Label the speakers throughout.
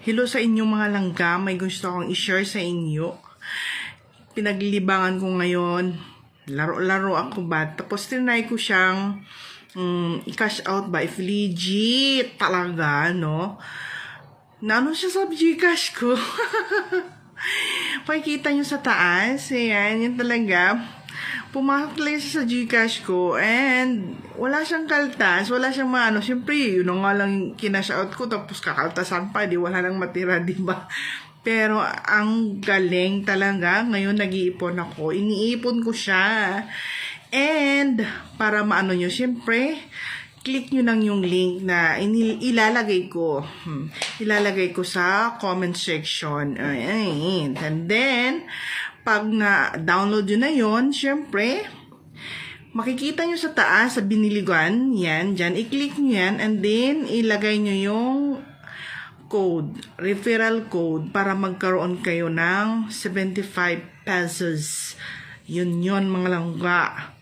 Speaker 1: Hello sa inyong mga langga, may gusto akong i-share sa inyo. Pinaglilibangan ko ngayon, laro-laro ako ba? Tapos tinry ko siyang i-cash out ba? If legit talaga, no? Naano siya sa Gcash ko? Pakikita nyo sa taas, ayan, yun talaga. Pumasok talaga siya sa Gcash ko and wala siyang kaltas, wala siyang maano. Siyempre, yun nga lang kinash out ko tapos kakaltasan pa, di wala nang matira, di ba? Pero ang galing talaga. Ngayon nag-iipon ako. Iniipon ko siya. And para maano nyo, siyempre, click nyo lang yung link na ilalagay ko. Ilalagay ko sa comment section. Ayan. And then, pag na-download nyo na yon, syempre, makikita nyo sa taas, sa biniligan, yan, dyan, i-click nyo yan, and then, ilagay nyo yung code, referral code, para magkaroon kayo ng 75 pesos. Yun, mga langga.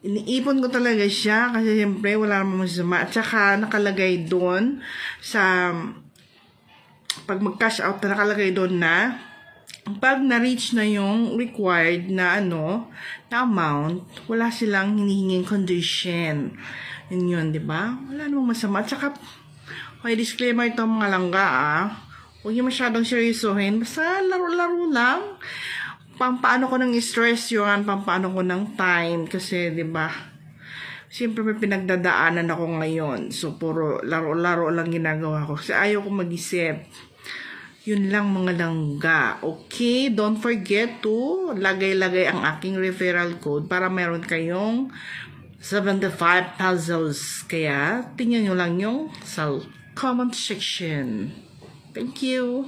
Speaker 1: Iniipon ko talaga siya, kasi syempre, wala namang masama. At saka, nakalagay doon, sa, pag mag-cash out, nakalagay doon na, pag na-reach na yung required na na amount, wala silang hinihinging condition. Yun, di ba? Wala namang masama. At saka, may disclaimer ito mga langga, huwag niyo masyadong seryosohin. Basta laro-laro lang. Pampaano ko ng stress yun, pampaano ko ng time. Kasi, di ba, siyempre may pinagdadaanan ako ngayon. So, puro laro-laro lang ginagawa ko. Kasi ayaw ko mag-isip. Yun lang mga langga. Okay? Don't forget to lagay-lagay ang aking referral code para meron kayong 75 pesos. Kaya, tingnan nyo lang yung sa comment section. Thank you.